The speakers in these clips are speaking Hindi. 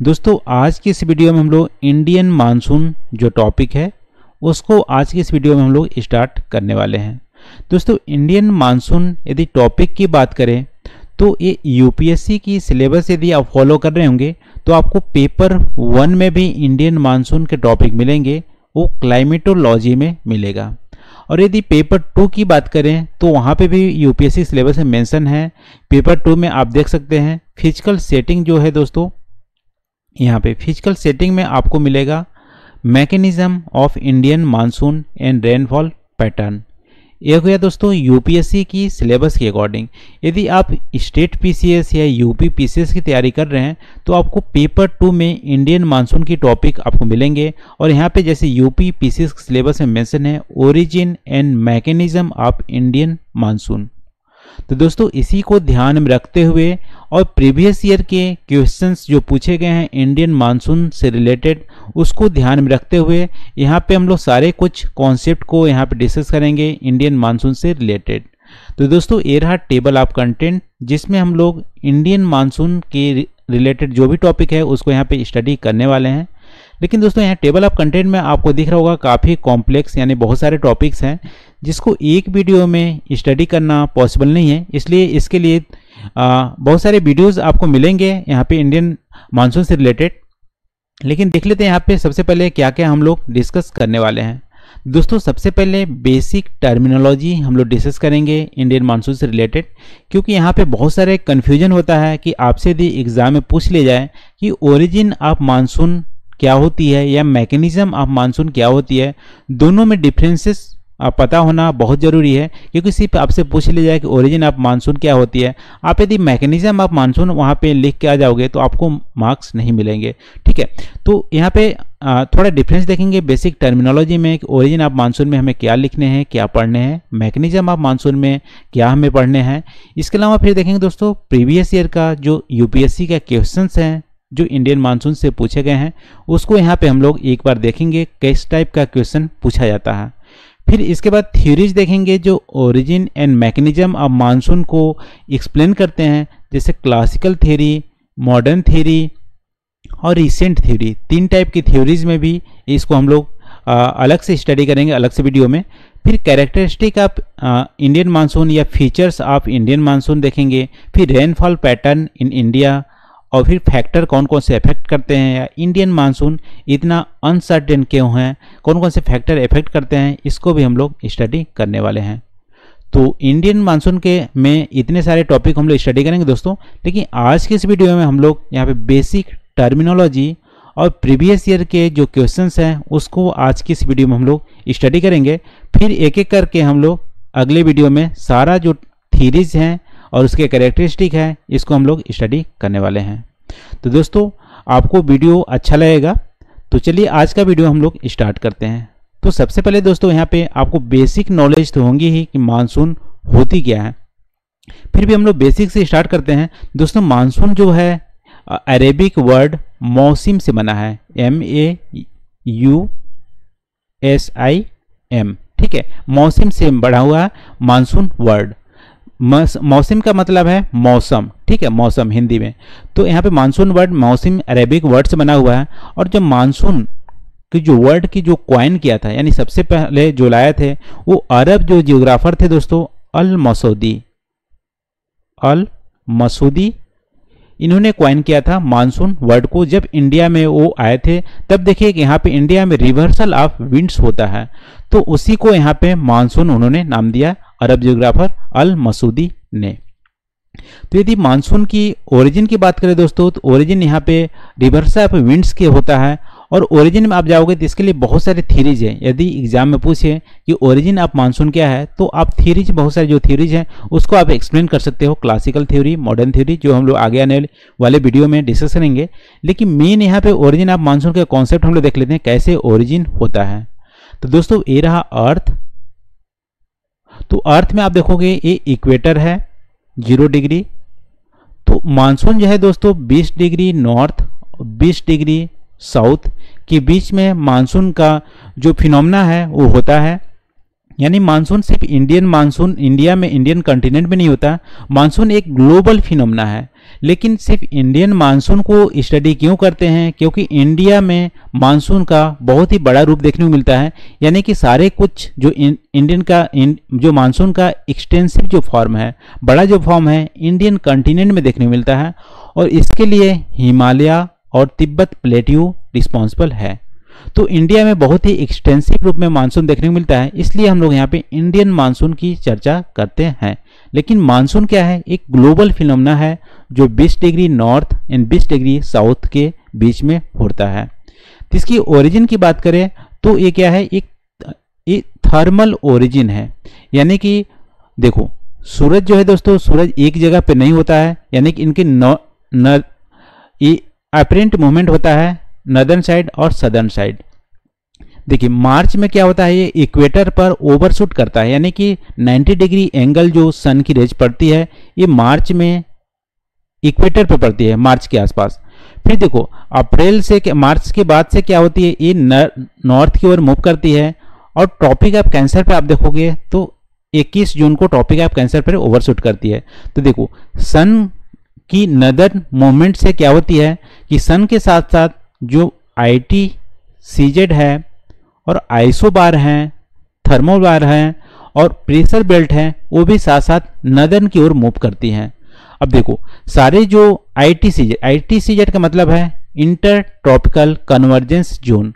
दोस्तों आज की इस वीडियो में हम लोग इंडियन मानसून जो टॉपिक है उसको आज की इस वीडियो में हम लोग स्टार्ट करने वाले हैं। दोस्तों इंडियन मानसून यदि टॉपिक की बात करें तो ये यूपीएससी की सिलेबस यदि आप फॉलो कर रहे होंगे तो आपको पेपर 1 में भी इंडियन मानसून के टॉपिक मिलेंगे, वो क्लाइमेटोलॉजी में मिलेगा। और यदि पेपर 2 की बात करें तो वहाँ पे भी यूपीएससी सिलेबस में मेंशन है। पेपर 2 में आप देख सकते हैं फिजिकल सेटिंग जो है दोस्तों, यहाँ पे फिजिकल सेटिंग में आपको मिलेगा mechanism of Indian monsoon and rainfall pattern. ये हो गया दोस्तों यूपीएससी की सिलेबस के अकॉर्डिंग। यदि आप स्टेट पीसीएस या यूपी पीसीएस की तैयारी कर रहे हैं तो आपको पेपर 2 में इंडियन मानसून की टॉपिक आपको मिलेंगे। और यहाँ पे जैसे यूपी पीसीएस के सिलेबस में मेंशन है origin and mechanism of Indian monsoon. तो दोस्तों इसी को ध्यान में रखते हुए और प्रीवियस ईयर के क्वेश्चंस जो पूछे गए हैं इंडियन मानसून से रिलेटेड उसको ध्यान में रखते हुए यहाँ पे हम लोग सारे कुछ कॉन्सेप्ट को यहाँ पे डिस्कस करेंगे इंडियन मानसून से रिलेटेड। तो दोस्तों ये रहा टेबल ऑफ कंटेंट जिसमें हम लोग इंडियन मानसून के रिलेटेड जो भी टॉपिक है उसको यहाँ पे स्टडी करने वाले हैं। लेकिन दोस्तों यहाँ टेबल ऑफ कंटेंट में आपको दिख रहा होगा काफ़ी कॉम्प्लेक्स यानी बहुत सारे टॉपिक्स हैं जिसको एक वीडियो में स्टडी करना पॉसिबल नहीं है, इसलिए इसके लिए बहुत सारे वीडियोस आपको मिलेंगे यहाँ पे इंडियन मानसून से रिलेटेड। लेकिन देख लेते हैं यहाँ पे सबसे पहले क्या क्या हम लोग डिस्कस करने वाले हैं। दोस्तों सबसे पहले बेसिक टर्मिनोलॉजी हम लोग डिस्कस करेंगे इंडियन मानसून से रिलेटेड, क्योंकि यहाँ पे बहुत सारे कन्फ्यूजन होता है कि आपसे यदि एग्जाम में पूछ लिया जाए कि ओरिजिन ऑफ मानसून क्या होती है या मैकेनिज्म ऑफ मानसून क्या होती है, दोनों में डिफरेंसेस पता होना बहुत ज़रूरी है। क्योंकि सिर्फ आपसे पूछ लिया जाए कि ओरिजिन ऑफ मानसून क्या होती है, आप यदि मैकेनिज्म ऑफ मानसून वहाँ पे लिख के आ जाओगे तो आपको मार्क्स नहीं मिलेंगे। ठीक है, तो यहाँ पे थोड़ा डिफरेंस देखेंगे बेसिक टर्मिनोलॉजी में कि ओरिजिन ऑफ मानसून में हमें क्या लिखने हैं, क्या पढ़ने हैं, मैकेनिज्म ऑफ मानसून में क्या हमें पढ़ने हैं। इसके अलावा फिर देखेंगे दोस्तों प्रीवियस ईयर का जो यूपीएससी का क्वेश्चंस हैं जो इंडियन मानसून से पूछे गए हैं उसको यहाँ पे हम लोग एक बार देखेंगे किस टाइप का क्वेश्चन पूछा जाता है। फिर इसके बाद थ्योरीज देखेंगे जो origin and mechanism of monsoon को एक्सप्लेन करते हैं, जैसे क्लासिकल थ्योरी, मॉडर्न थ्योरी और रिसेंट थ्योरी। 3 टाइप की थ्योरीज में भी इसको हम लोग अलग से स्टडी करेंगे अलग से वीडियो में। फिर कैरेक्टरिस्टिक ऑफ इंडियन मानसून या फीचर्स ऑफ इंडियन मानसून देखेंगे। फिर रेनफॉल पैटर्न इन इंडिया और फिर फैक्टर कौन कौन से इफेक्ट करते हैं या इंडियन मानसून इतना अनसर्टेन क्यों है, कौन कौन से फैक्टर इफेक्ट करते हैं, इसको भी हम लोग स्टडी करने वाले हैं। तो इंडियन मानसून के में इतने सारे टॉपिक हम लोग स्टडी करेंगे दोस्तों। लेकिन आज के इस वीडियो में हम लोग यहाँ पे बेसिक टर्मिनोलॉजी और प्रीवियस ईयर के जो क्वेश्चंस हैं उसको आज की इस वीडियो में हम लोग स्टडी करेंगे। फिर एक एक करके हम लोग अगले वीडियो में सारा जो थीरीज हैं और उसके कैरेक्टरिस्टिक है इसको हम लोग स्टडी करने वाले हैं। तो दोस्तों आपको वीडियो अच्छा लगेगा तो चलिए आज का वीडियो हम लोग स्टार्ट करते हैं। तो सबसे पहले दोस्तों यहाँ पे आपको बेसिक नॉलेज तो होंगी ही कि मानसून होती क्या है। फिर भी हम लोग बेसिक से स्टार्ट करते हैं। दोस्तों मानसून जो है अरेबिक वर्ड मौसम से बना है, MAUSIM। ठीक है, मौसम से बढ़ा हुआ है मानसून वर्ड। मौसम का मतलब है मौसम, ठीक है, मौसम हिंदी में। तो यहाँ पे मानसून वर्ड मौसम अरेबिक वर्ड से बना हुआ है। और जब मानसून की जो वर्ड की जो कॉइन किया था यानी सबसे पहले जो लाए थे वो अरब जो जियोग्राफर थे दोस्तों अल मसूदी, इन्होंने कॉइन किया था मानसून वर्ड को। जब इंडिया में वो आए थे तब देखिए कि यहाँ पे इंडिया में रिवर्सल ऑफ विंड्स होता है तो उसी को यहाँ पे मानसून उन्होंने नाम दिया अरब जियोग्राफर अल मसूदी ने। तो यदि मानसून की ओरिजिन की बात करें दोस्तों तो ओरिजिन यहाँ पे रिवर्सल ऑफ विंड्स के होता है। और ओरिजिन में आप जाओगे तो इसके लिए बहुत सारे थ्योरीज हैं। यदि एग्जाम में पूछे कि ओरिजिन ऑफ मानसून क्या है तो आप थ्योरीज बहुत सारे जो थ्योरीज हैं उसको आप एक्सप्लेन कर सकते हो, क्लासिकल थ्योरी, मॉडर्न थ्योरी, जो हम लोग आगे आने वाले वीडियो में डिस्कस करेंगे। लेकिन मेन यहाँ पे ओरिजिन ऑफ मानसून का कॉन्सेप्ट हम लोग देख लेते हैं कैसे ओरिजिन होता है। तो दोस्तों ये रहा अर्थ। तो अर्थ में आप देखोगे ये इक्वेटर है 0 डिग्री। तो मानसून जो है दोस्तों 20 डिग्री नॉर्थ 20 डिग्री साउथ के बीच में मानसून का जो फिनोमेना है वो होता है। यानी मानसून सिर्फ इंडियन मानसून इंडिया में इंडियन कॉन्टिनेंट में नहीं होता, मानसून एक ग्लोबल फिनोमेना है। लेकिन सिर्फ इंडियन मानसून को स्टडी क्यों करते हैं? क्योंकि इंडिया में मानसून का बहुत ही बड़ा रूप देखने को मिलता है, यानी कि सारे कुछ जो जो मानसून का एक्सटेंसिव जो फॉर्म है, बड़ा जो फॉर्म है, इंडियन कॉन्टिनेंट में देखने को मिलता है, और इसके लिए हिमालय और तिब्बत प्लेट्यू रिस्पॉन्सिबल है। तो इंडिया में बहुत ही एक्सटेंसिव रूप में मानसून देखने को मिलता है, इसलिए हम लोग यहाँ पे इंडियन मानसून की चर्चा करते हैं। लेकिन मानसून क्या है? एक ग्लोबल फिनोमेना है जो 20 degree north and 20 degree south के बीच में होता है। तो इसकी ओरिजिन की बात करें तो ये क्या है? एक थर्मल ओरिजिन है, यानी कि देखो सूरज जो है दोस्तों, सूरज एक जगह पे नहीं होता है, यानी कि इनके अपरेंट मूवमेंट होता है नॉर्दर्न साइड और सदर्न साइड। देखिए मार्च में क्या होता है, ये इक्वेटर पर ओवरशूट करता है, यानी कि 90 डिग्री एंगल जो सन की रेज पड़ती है ये मार्च में इक्वेटर पर पड़ती है, मार्च के आसपास। फिर देखो अप्रैल से मार्च के बाद से क्या होती है, ये नॉर्थ की ओर मूव करती है, और ट्रॉपिक ऑफ कैंसर पे आप देखोगे तो 21 जून को ट्रॉपिक ऑफ कैंसर पर ओवरशूट करती है। तो देखो सन की नदर्न मूवमेंट से क्या होती है कि सन के साथ साथ जो ITCZ है और आइसोबार हैं, थर्मोबार हैं और प्रेशर बेल्ट हैं, वो भी साथ साथ नदर्न की ओर मूव करती हैं। अब देखो सारे जो ITCZ का मतलब है इंटर ट्रॉपिकल कन्वर्जेंस जोन।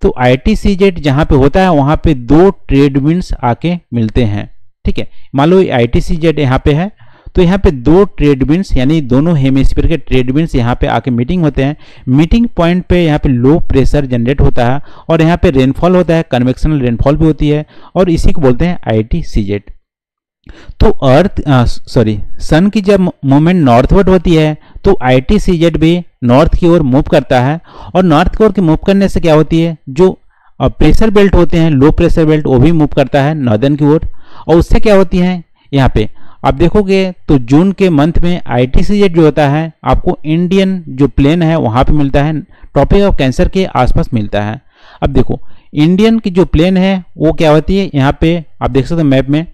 तो ITCZ जहाँ पे होता है वहाँ पे 2 ट्रेड विंड्स आके मिलते हैं, ठीक है। मान लो ITCZ यहाँ पे है, तो यहाँ पे 2 ट्रेड विंड्स यानी दोनों हेमिस्फीयर के ट्रेड विंड्स यहाँ पे आके मीटिंग होते हैं। मीटिंग पॉइंट पे यहाँ पे लो प्रेशर जनरेट होता है और यहाँ पे रेनफॉल होता है, कन्वेक्शनल रेनफॉल भी होती है, और इसी को बोलते हैं ITCZ। तो सन की जब मूवमेंट नॉर्थवर्ड होती है तो ITCZ भी नॉर्थ की ओर मूव करता है, और नॉर्थ की ओर मूव करने से क्या होती है, जो प्रेशर बेल्ट होते हैं, लो प्रेशर बेल्ट, वो भी मूव करता है नॉर्दर्न की ओर, और उससे क्या होती है, यहाँ पे आप देखोगे तो जून के मंथ में ITCZ जो होता है आपको इंडियन जो प्लेन है वहाँ पे मिलता है, ट्रॉपिक ऑफ कैंसर के आसपास मिलता है। अब देखो इंडियन की जो प्लेन है वो क्या होती है, यहाँ पे आप देख सकते हो मैप में,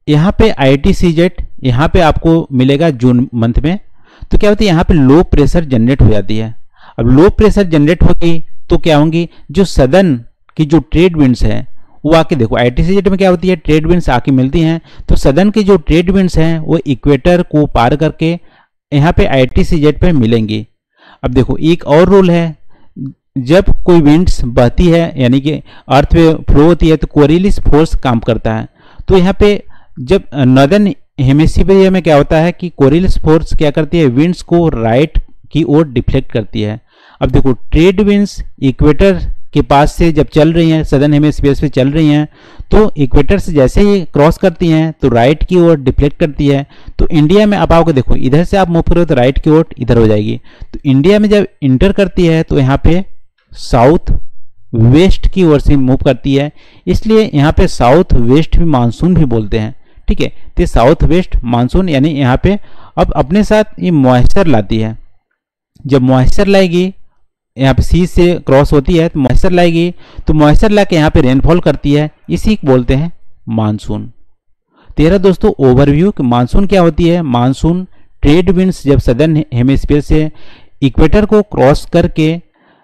यहाँ पे ITCZ यहाँ पे आपको मिलेगा जून मंथ में। तो क्या होती है, यहाँ पे लो प्रेशर जनरेट हो जाती है। अब लो प्रेशर जनरेट होगी तो क्या होंगी, जो सदर्न की जो ट्रेड विंड्स है वो आके देखो ITCZ में क्या होती है, ट्रेड विंड्स आके मिलती हैं। तो सदर्न की जो ट्रेड विंड्स हैं वो इक्वेटर को पार करके यहाँ पे ITCZ पे मिलेंगी। अब देखो एक और रूल है, जब कोई विंड्स बहती है यानी कि अर्थ पे फ्लो होती है तो कोरियलिस फोर्स काम करता है। तो यहाँ पे जब नॉर्दर्न हेमिस्फीयर में क्या होता है कि कोरियलिस फोर्स क्या करती है, विंड्स को राइट की ओर डिफ्लेक्ट करती है। अब देखो ट्रेड विंड्स इक्वेटर के पास से जब चल रही हैं, सदर्न हेमिस्फीयर से चल रही हैं, तो इक्वेटर से जैसे ही क्रॉस करती हैं तो राइट की ओर डिफ्लेक्ट करती है। तो इंडिया में आप आओगे, देखो इधर से आप मूव करो तो राइट की ओर इधर हो जाएगी। तो इंडिया में जब इंटर करती है तो यहाँ पे साउथ वेस्ट की ओर से मूव करती है, इसलिए यहाँ पे साउथ वेस्ट भी मानसून भी बोलते हैं, ठीक है। तो साउथ वेस्ट मानसून यानी यहाँ पे अब अपने साथ ये मॉइस्चर लाती है। जब मॉइस्चर लाएगी, यहाँ पे सी से क्रॉस होती है तो मॉइस्चर लाएगी, तो मॉइस्चर ला के यहाँ पे रेनफॉल करती है, इसी को बोलते हैं मानसून। तेरा दोस्तों ओवरव्यू कि मानसून क्या होती है। मानसून ट्रेड विंड्स जब सदर्न हेमिस्फीयर से इक्वेटर को क्रॉस करके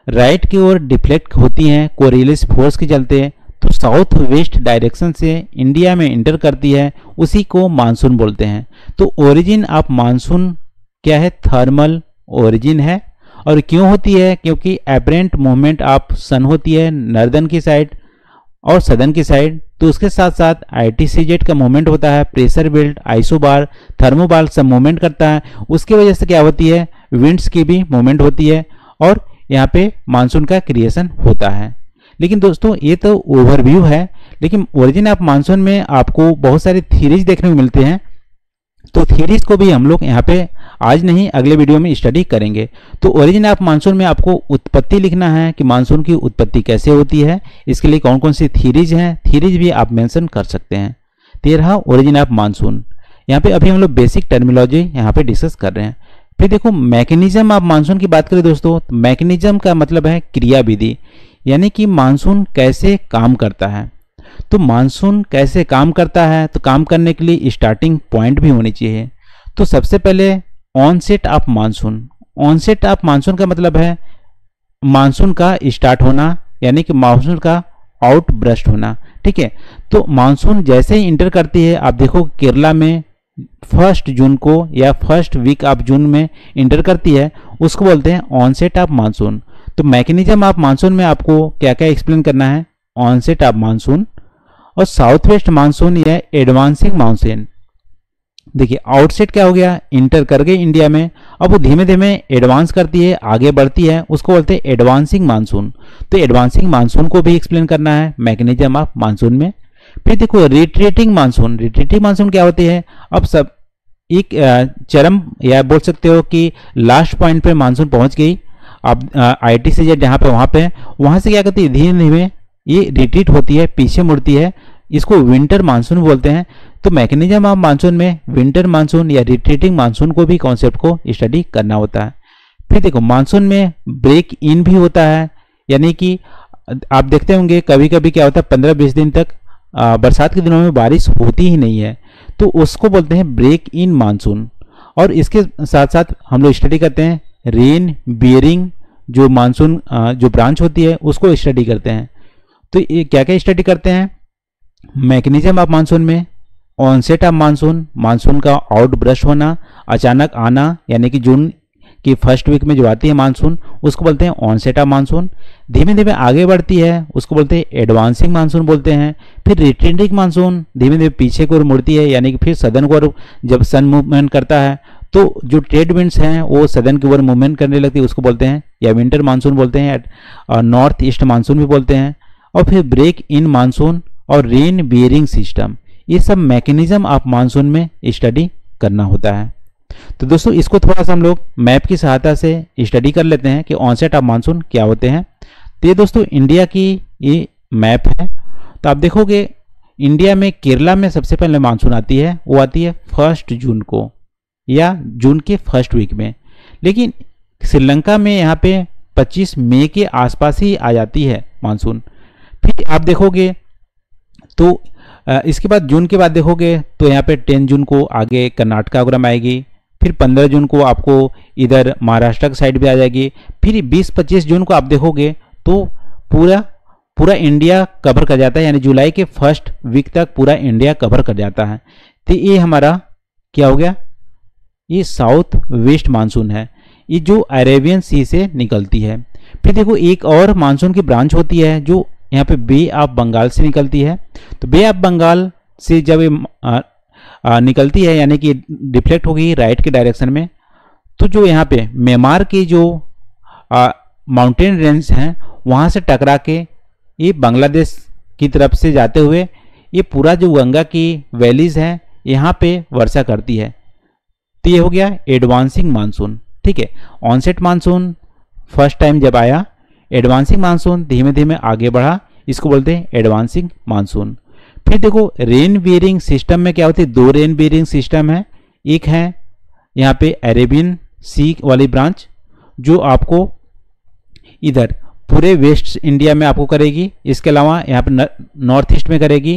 राइट की ओर डिफ्लेक्ट होती हैं कोरियलिस फोर्स के चलते, तो साउथ वेस्ट डायरेक्शन से इंडिया में इंटर करती है, उसी को मानसून बोलते हैं। तो ओरिजिन ऑफ मानसून क्या है, थर्मल ओरिजिन है। और क्यों होती है, क्योंकि एपरेंट मूवमेंट ऑफ सन होती है नॉर्दर्न की साइड और सदर्न की साइड, तो उसके साथ साथ ITCZ का मूवमेंट होता है, प्रेशर बेल्ट, आइसोबार, थर्मोबार सब मूवमेंट करता है। उसकी वजह से क्या होती है, विंड्स की भी मूवमेंट होती है और यहाँ पे मानसून का क्रिएशन होता है। लेकिन दोस्तों ये तो ओवरव्यू है, लेकिन ओरिजिन ऑफ मानसून में आपको बहुत सारे थ्योरीज देखने को मिलते हैं। तो थ्योरीज को भी हम लोग यहाँ पे आज नहीं अगले वीडियो में स्टडी करेंगे। तो ओरिजिन ऑफ मानसून में आपको उत्पत्ति लिखना है कि मानसून की उत्पत्ति कैसे होती है, इसके लिए कौन कौन सी थ्योरीज हैं, थ्योरीज भी आप मेंशन कर सकते हैं। 13 ओरिजिन ऑफ मानसून, यहाँ पे अभी हम लोग बेसिक टर्मिनोलॉजी यहाँ पे डिस्कस कर रहे हैं। फिर देखो मैकेनिज्म ऑफ मानसून की बात करें दोस्तों, तो मैकेनिज्म का मतलब है क्रियाविधि, यानी कि मानसून कैसे काम करता है। तो मानसून कैसे काम करता है, तो काम करने के लिए स्टार्टिंग पॉइंट भी होनी चाहिए। तो सबसे पहले onset of monsoon. Onset of monsoon का मतलब है मानसून का स्टार्ट होना, यानी कि मानसून का आउट ब्रस्ट होना। ठीक है, तो मानसून जैसे ही इंटर करती है, आप देखो केरला में 1 जून को या फर्स्ट वीक ऑफ जून में इंटर करती है, उसको बोलते हैं ऑनसेट ऑफ मानसून। तो मैकेनिज्म ऑफ मानसून में आपको क्या क्या एक्सप्लेन करना है, ऑनसेट ऑफ मानसून और साउथ वेस्ट मानसून या एडवांसिंग मानसून। देखिए आउटसेट क्या हो गया, इंटर कर गई इंडिया में, अब वो धीमे धीमे एडवांस करती है, आगे बढ़ती है, उसको बोलते हैं एडवांसिंग मानसून। तो एडवांसिंग मानसून को भी एक्सप्लेन करना है मैकेनिज्म ऑफ मानसून में। फिर देखो रिट्रीटिंग मानसून। रिट्रीटिंग मानसून क्या होती है, अब सब एक चरम या बोल सकते हो कि लास्ट पॉइंट पे मानसून पहुंच गई, अब IT से जेड जहाँ पे वहां से क्या करती है, धीमे धीमे ये रिट्रीट होती है, पीछे मुड़ती है, इसको विंटर मानसून बोलते हैं। तो मैकेनिज्म ऑफ मानसून में विंटर मानसून या रिट्रीटिंग मानसून को भी कॉन्सेप्ट को स्टडी करना होता है। फिर देखो मानसून में ब्रेक इन भी होता है, यानी कि आप देखते होंगे कभी कभी क्या होता है 15-20 दिन तक बरसात के दिनों में बारिश होती ही नहीं है, तो उसको बोलते हैं ब्रेक इन मानसून। और इसके साथ साथ हम लोग स्टडी करते हैं रेन बियरिंग जो मानसून जो ब्रांच होती है उसको स्टडी करते हैं। तो ये क्या क्या स्टडी करते हैं, मैकेनिज्म ऑफ मानसून में ऑनसेट ऑफ मानसून, मानसून का आउट ब्रश होना, अचानक आना, यानी कि जून की फर्स्ट वीक में जो आती है मानसून उसको बोलते हैं ऑनसेट ऑफ मानसून। धीमे धीमे आगे बढ़ती है उसको बोलते हैं एडवांसिंग मानसून बोलते हैं। फिर रिट्रीटिंग मानसून धीमे धीमे पीछे की ओर मुड़ती है, यानी कि फिर सदर्न की ओर जब सन मूवमेंट करता है तो जो ट्रेड विंड्स हैं वो सदर्न की ओर मूवमेंट करने लगती है, उसको बोलते हैं या विंटर मानसून बोलते हैं और नॉर्थ ईस्ट मानसून भी बोलते हैं। और फिर ब्रेक इन मानसून और रेन बियरिंग सिस्टम, ये सब मैकेनिज्म ऑफ मानसून में स्टडी करना होता है। तो दोस्तों इसको थोड़ा सा हम लोग मैप की सहायता से स्टडी कर लेते हैं कि ऑनसेट ऑफ मानसून क्या होते हैं। तो ये दोस्तों इंडिया की ये मैप है। तो आप देखोगे इंडिया में केरला में सबसे पहले मानसून आती है, वो आती है 1 जून को या जून के फर्स्ट वीक में। लेकिन श्रीलंका में यहाँ पे 25 मई के आसपास ही आ जाती है मानसून। फिर आप देखोगे तो इसके बाद जून के बाद देखोगे तो यहाँ पे 10 जून को आगे कर्नाटका वगैरह में आएगी। फिर 15 जून को आपको इधर महाराष्ट्र की साइड भी आ जाएगी। फिर 20-25 जून को आप देखोगे तो पूरा इंडिया कवर कर जाता है, यानी जुलाई के फर्स्ट वीक तक पूरा इंडिया कवर कर जाता है। तो ये हमारा क्या हो गया, ये साउथ वेस्ट मानसून है, ये जो अरेबियन सी से निकलती है। फिर देखो एक और मानसून की ब्रांच होती है जो यहाँ पे बे ऑफ बंगाल से निकलती है। तो बे ऑफ बंगाल से जब ये निकलती है, यानी कि डिफ्लेक्ट होगी राइट के डायरेक्शन में, तो जो यहाँ पे म्यांमार की जो माउंटेन रेंज हैं वहाँ से टकरा के ये बांग्लादेश की तरफ से जाते हुए ये पूरा जो गंगा की वैलीज हैं यहाँ पे वर्षा करती है। तो ये हो गया एडवांसिंग मानसून। ठीक है, ऑनसेट मानसून फर्स्ट टाइम जब आया, एडवांसिंग मानसून धीमे धीमे आगे बढ़ा, इसको बोलते हैं एडवांसिंग मानसून। फिर देखो रेन बियरिंग सिस्टम में क्या होती है, 2 रेन बियरिंग सिस्टम है। एक है यहाँ पे अरेबियन सी वाली ब्रांच जो आपको इधर पूरे वेस्ट इंडिया में आपको करेगी, इसके अलावा यहाँ पे नॉर्थ ईस्ट में करेगी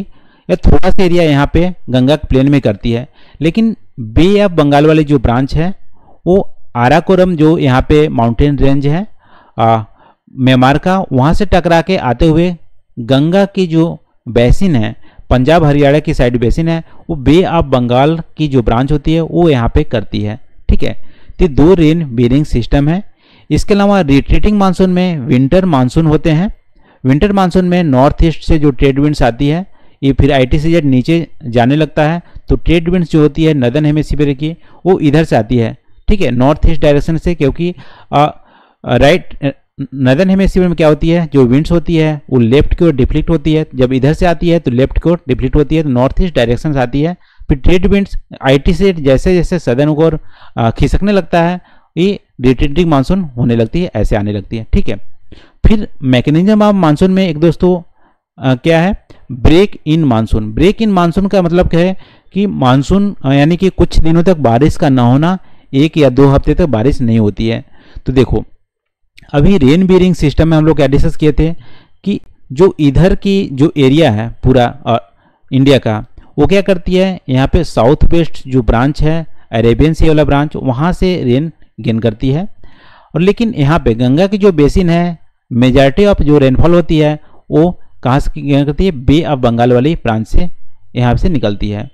या थोड़ा सा एरिया यहाँ पे गंगा प्लेन में करती है। लेकिन बे ऑफ बंगाल वाली जो ब्रांच है वो आराकोरम जो यहाँ पे माउंटेन रेंज है म्यांमार का, वहाँ से टकरा के आते हुए गंगा की जो बेसिन है, पंजाब हरियाणा की साइड बेसिन है, वो बे ऑफ बंगाल की जो ब्रांच होती है वो यहाँ पे करती है। ठीक है, तो 2 रेन बियरिंग सिस्टम है। इसके अलावा रिट्रीटिंग मानसून में विंटर मानसून होते हैं। विंटर मानसून में नॉर्थ ईस्ट से जो ट्रेड विंड्स आती है ये फिर IT से जब नीचे जाने लगता है तो ट्रेड विंड्स जो होती है नदर्न हेमिस्फीयर की वो इधर से आती है। ठीक है, नॉर्थ ईस्ट डायरेक्शन से, क्योंकि राइट नदर्न हेमिस्फीयर में क्या होती है, जो विंड्स होती है वो लेफ्ट की ओर डिफ्लेक्ट होती है, जब इधर से आती है तो लेफ्ट की ओर डिफ्लेक्ट होती है, तो नॉर्थ ईस्ट डायरेक्शन से आती है। फिर ट्रेड विंड्स IT से जैसे जैसे सदर्न की ओर खिसकने लगता है ये रिट्रीटिंग मानसून होने लगती है, ऐसे आने लगती है। ठीक है, फिर मैकेनिज्म ऑफ मानसून में एक दोस्तों क्या है, break in monsoon. Break in monsoon का मतलब क्या है कि मानसून यानी कि कुछ दिनों तक बारिश का ना होना, 1 या 2 हफ्ते तक बारिश नहीं होती है। तो देखो अभी रेन बियरिंग सिस्टम में हम लोग क्या डिस्कस किए थे कि जो इधर की जो एरिया है पूरा इंडिया का, वो क्या करती है, यहाँ पे साउथ वेस्ट जो ब्रांच है अरेबियन सी वाला ब्रांच, वहाँ से रेन गेन करती है। और लेकिन यहाँ पे गंगा की जो बेसिन है, मेजॉरिटी ऑफ जो रेनफॉल होती है वो कहाँ से गेन करती है, बे ऑफ बंगाल वाली ब्रांच से यहाँ से निकलती है।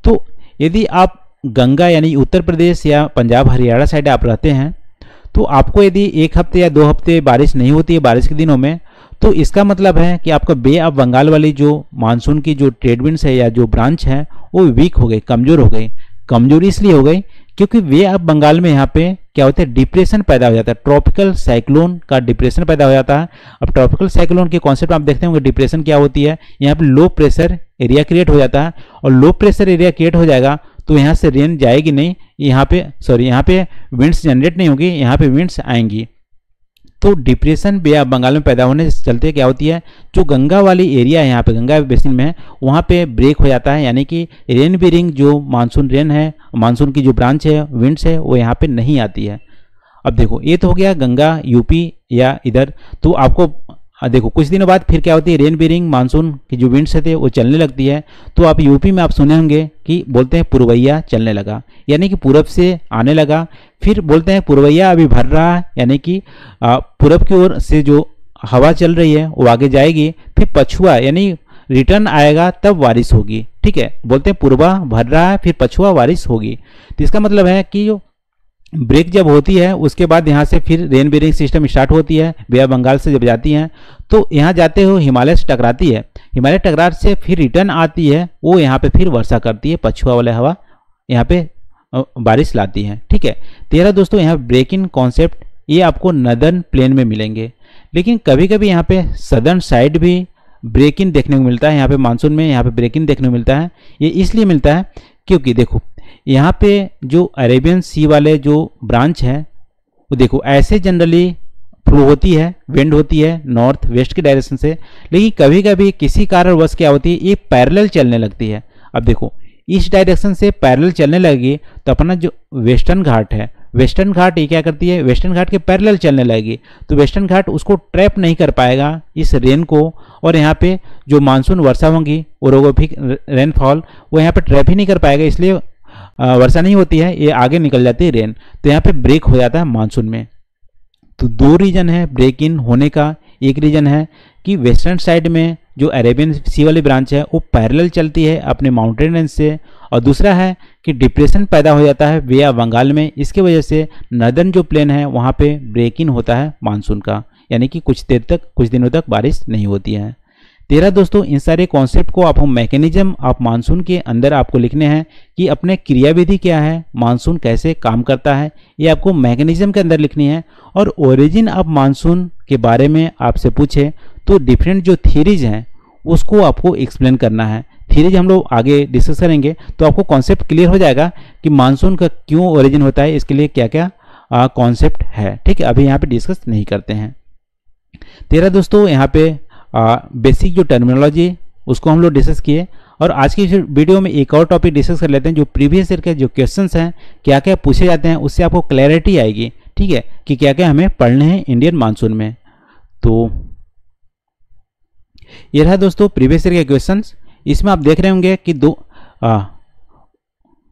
तो यदि आप गंगा यानी उत्तर प्रदेश या पंजाब हरियाणा साइड आप रहते हैं, तो आपको यदि 1 हफ्ते या 2 हफ्ते बारिश नहीं होती है बारिश के दिनों में, तो इसका मतलब है कि आपका बे ऑफ बंगाल वाली जो मानसून की जो ट्रेड विंड्स है या जो ब्रांच है वो वीक हो गई, कमज़ोर हो गई। कमजोरी इसलिए हो गई क्योंकि बे ऑफ बंगाल में यहाँ पे क्या होता है, डिप्रेशन पैदा हो जाता है, ट्रॉपिकल साइक्लोन का डिप्रेशन पैदा हो जाता है। अब ट्रॉपिकल साइक्लोन के कॉन्सेप्ट आप देखते होंगे, डिप्रेशन क्या होती है, यहाँ पे लो प्रेशर एरिया क्रिएट हो जाता है, और लो प्रेशर एरिया क्रिएट हो जाएगा तो यहाँ से रेन जाएगी नहीं, यहाँ पे विंड्स जनरेट नहीं होगी, यहाँ पे विंड्स आएंगी। तो डिप्रेशन बे ऑफ बंगाल में पैदा होने से चलते क्या होती है, जो गंगा वाली एरिया है यहाँ पे गंगा बेसिन में है, वहाँ पे ब्रेक हो जाता है, यानी कि रेन बेरिंग जो मानसून रेन है, मानसून की जो ब्रांच है, विंड्स है, वो यहाँ पे नहीं आती है। अब देखो ये तो हो गया गंगा यूपी या इधर। तो आपको देखो कुछ दिनों बाद फिर क्या होती है, रेन बेरिंग मानसून की जो विंड्स थे वो चलने लगती है। तो आप यूपी में आप सुने होंगे कि बोलते हैं पुरवैया चलने लगा, यानी कि पूरब से आने लगा। फिर बोलते हैं पुरवैया अभी भर रहा है, यानी कि पूरब की ओर से जो हवा चल रही है वो आगे जाएगी, फिर पछुआ यानी रिटर्न आएगा तब बारिश होगी। ठीक है, बोलते हैं पूर्वा भर रहा है फिर पछुआ बारिश होगी। तो इसका मतलब है कि जो ब्रेक जब होती है उसके बाद यहाँ से फिर रेन बेरिंग सिस्टम स्टार्ट होती है, बे ऑफ बंगाल से जब जाती हैं तो यहाँ जाते हो हिमालय से टकराती है, हिमालय टकरा से फिर रिटर्न आती है, वो यहाँ पे फिर वर्षा करती है, पछुआ वाला हवा यहाँ पे बारिश लाती है। ठीक है, तेरह दोस्तों यहाँ ब्रेक इन कॉन्सेप्ट ये आपको नदर्न प्लेन में मिलेंगे, लेकिन कभी कभी यहाँ पे सदर्न साइड भी ब्रेक इन देखने को मिलता है। यहाँ पे मानसून में यहाँ पे ब्रेक इन देखने को मिलता है, ये इसलिए मिलता है क्योंकि देखो यहाँ पे जो अरेबियन सी वाले जो ब्रांच है वो देखो ऐसे जनरली फ्लो होती है, विंड होती है नॉर्थ वेस्ट की डायरेक्शन से, लेकिन कभी कभी किसी कारणवश क्या होती है ये पैरेलल चलने लगती है। अब देखो इस डायरेक्शन से पैरेलल चलने लगेगी तो अपना जो वेस्टर्न घाट है, वेस्टर्न घाट ये क्या करती है, वेस्टर्न घाट के पैरेलल चलने लगेगी, तो वेस्टर्न घाट उसको ट्रैप नहीं कर पाएगा इस रेन को, और यहाँ पे जो मानसून वर्षा होंगी ओरोग्राफिक रेनफॉल वो यहाँ पे ट्रैप ही नहीं कर पाएगा, इसलिए वर्षा नहीं होती है, ये आगे निकल जाती है रेन, तो यहाँ पे ब्रेक हो जाता है मानसून में। तो दो रीजन है ब्रेक इन होने का, एक रीजन है कि वेस्टर्न साइड में जो अरेबियन सी वाली ब्रांच है वो पैरेलल चलती है अपने माउंटेन रेंज से, और दूसरा है कि डिप्रेशन पैदा हो जाता है बे ऑफ बंगाल में, इसके वजह से नदर्न जो प्लेन है वहाँ पे ब्रेक इन होता है मानसून का, यानी कि कुछ देर तक कुछ दिनों तक बारिश नहीं होती है। तेरह दोस्तों इन सारे कॉन्सेप्ट को आप मैकेनिज्म ऑफ मानसून के अंदर आपको लिखने हैं कि अपने क्रियाविधि क्या है, मानसून कैसे काम करता है, ये आपको मैकेनिज्म के अंदर लिखनी है। और ओरिजिन ऑफ मानसून के बारे में आपसे पूछे तो डिफरेंट जो थ्योरीज हैं उसको आपको एक्सप्लेन करना है। थ्योरीज हम लोग आगे डिस्कस करेंगे तो आपको कॉन्सेप्ट क्लियर हो जाएगा कि मानसून का क्यों ओरिजिन होता है, इसके लिए क्या क्या कॉन्सेप्ट है। ठीक है, अभी यहाँ पे डिस्कस नहीं करते हैं। तेरह दोस्तों यहाँ पे बेसिक जो टर्मिनोलॉजी उसको हम लोग डिस्कस किए, और आज की वीडियो में एक और टॉपिक डिस्कस कर लेते हैं, जो प्रीवियस ईयर के जो क्वेश्चंस हैं क्या क्या पूछे जाते हैं, उससे आपको क्लैरिटी आएगी। ठीक है, कि क्या क्या हमें पढ़ने हैं इंडियन मानसून में। तो ये रहा दोस्तों प्रीवियस ईयर के क्वेश्चंस, इसमें आप देख रहे होंगे कि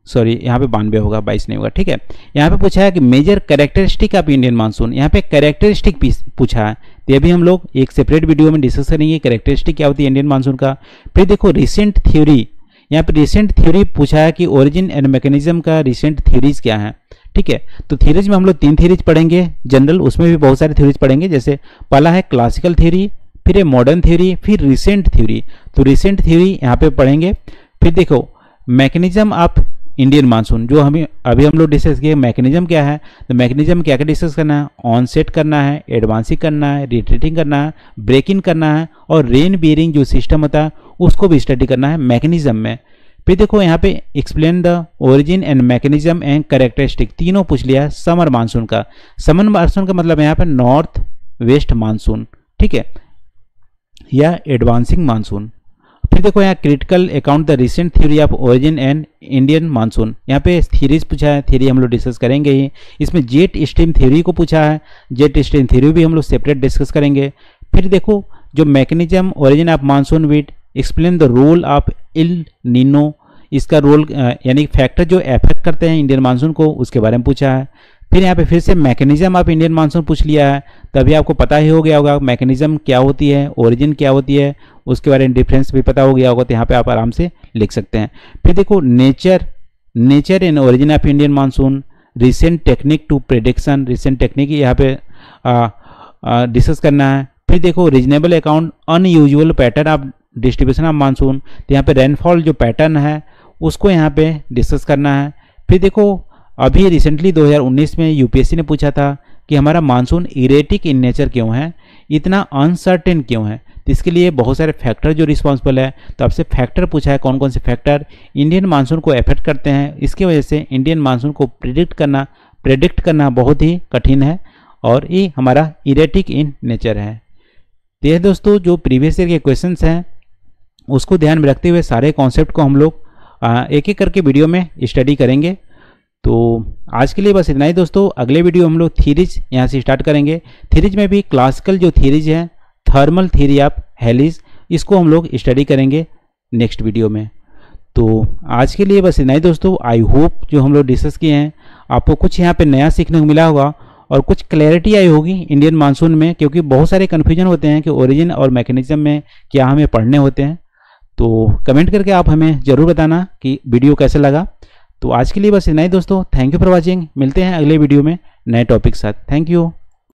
यहाँ पे 92 होगा, 22 नहीं होगा। ठीक है, यहाँ पे पूछा है कि major characteristic of Indian monsoon, यहाँ पे कैरेक्टरिस्टिक पूछा है, तो ये भी हम लोग एक सेपरेट वीडियो में डिस्कस करेंगे कैरेक्टरिस्टिक क्या होती है इंडियन मानसून का। फिर देखो रिसेंट थ्योरी, यहाँ पे रिसेंट थ्योरी पूछा है कि ओरिजिन एंड मैकेनिज्म का रिसेंट थ्योरीज क्या है। ठीक है, तो थ्योरीज में हम लोग 3 थ्योरीज पढ़ेंगे जनरल, उसमें भी बहुत सारे थ्योरीज पढ़ेंगे, जैसे पहला है क्लासिकल थ्योरी, फिर है मॉडर्न थ्योरी, फिर रिसेंट थ्योरी। तो रिसेंट थ्योरी यहाँ पे पढ़ेंगे। फिर देखो मैकेनिज्म ऑफ इंडियन मानसून, जो हमें अभी हम लोग डिस्कस किए मैकेनिज्म क्या है, तो मैकेनिज्म क्या क्या डिस्कस करना है, ऑन सेट करना है, एडवांसिंग करना है, रिट्रीटिंग करना है, ब्रेक इन करना है, और रेन बियरिंग जो सिस्टम होता है उसको भी स्टडी करना है मैकेनिज्म में। फिर देखो यहाँ पे explain the origin and mechanism and characteristic, तीनों पूछ लिया है समर मानसून का। समर मानसून का मतलब यहाँ पे नॉर्थ वेस्ट मानसून, ठीक है, या एडवांसिंग मानसून। फिर देखो यहाँ critical account the recent theory of origin and Indian monsoon, यहाँ पे थ्योरीज पूछा है, थ्योरी हम लोग डिस्कस करेंगे ही। इसमें जेट स्ट्रीम थ्योरी को पूछा है, जेट स्ट्रीम थ्योरी भी हम लोग सेपरेट डिस्कस करेंगे। फिर देखो जो mechanism origin of monsoon with explain the role of El Nino, इसका रोल यानी फैक्टर जो इफेक्ट करते हैं इंडियन मानसून को, उसके बारे में पूछा है। फिर यहाँ पे फिर से मैकेनिज्म ऑफ इंडियन मानसून पूछ लिया है, तभी आपको पता ही हो गया होगा मैकेनिज्म क्या होती है, ओरिजिन क्या होती है, उसके बारे में डिफरेंस भी पता हो गया होगा, तो यहाँ पे आप आराम से लिख सकते हैं। फिर देखो nature and origin of Indian monsoon, recent technique to prediction, recent technique यहाँ पे डिस्कस करना है। फिर देखो reasonable account unusual pattern of distribution of monsoon, तो यहाँ पे रेनफॉल जो पैटर्न है उसको यहाँ पे डिस्कस करना है। फिर देखो अभी रिसेंटली 2019 में यूपीएससी ने पूछा था कि हमारा मानसून इरेटिक इन नेचर क्यों है, इतना अनसर्टेन क्यों है, तो इसके लिए बहुत सारे फैक्टर जो रिस्पॉन्सिबल है, तो आपसे फैक्टर पूछा है कौन कौन से फैक्टर इंडियन मानसून को अफेक्ट करते हैं। इसकी वजह से इंडियन मानसून को प्रेडिक्ट करना बहुत ही कठिन है और ये हमारा इरेटिक इन नेचर है। तो यह दोस्तों जो प्रीवियस ईयर के क्वेश्चंस हैं उसको ध्यान में रखते हुए सारे कॉन्सेप्ट को हम लोग एक एक करके वीडियो में स्टडी करेंगे। तो आज के लिए बस इतना ही दोस्तों। अगले वीडियो हम लोग थीरीज यहाँ से स्टार्ट करेंगे। थीरीज में भी क्लासिकल जो थीरीज है, थर्मल थीरी ऑफ हेलिज, इसको हम लोग स्टडी करेंगे नेक्स्ट वीडियो में। तो आज के लिए बस इतना ही दोस्तों। आई होप जो हम लोग डिस्कस किए हैं आपको कुछ यहाँ पे नया सीखने को मिला होगा और कुछ क्लैरिटी आई होगी इंडियन मानसून में, क्योंकि बहुत सारे कन्फ्यूजन होते हैं कि ओरिजिन और मैकेनिज्म में क्या हमें पढ़ने होते हैं। तो कमेंट करके आप हमें ज़रूर बताना कि वीडियो कैसे लगा। तो आज के लिए बस इतना ही दोस्तों। Thank you for watching. मिलते हैं अगले वीडियो में नए टॉपिक के साथ। Thank you.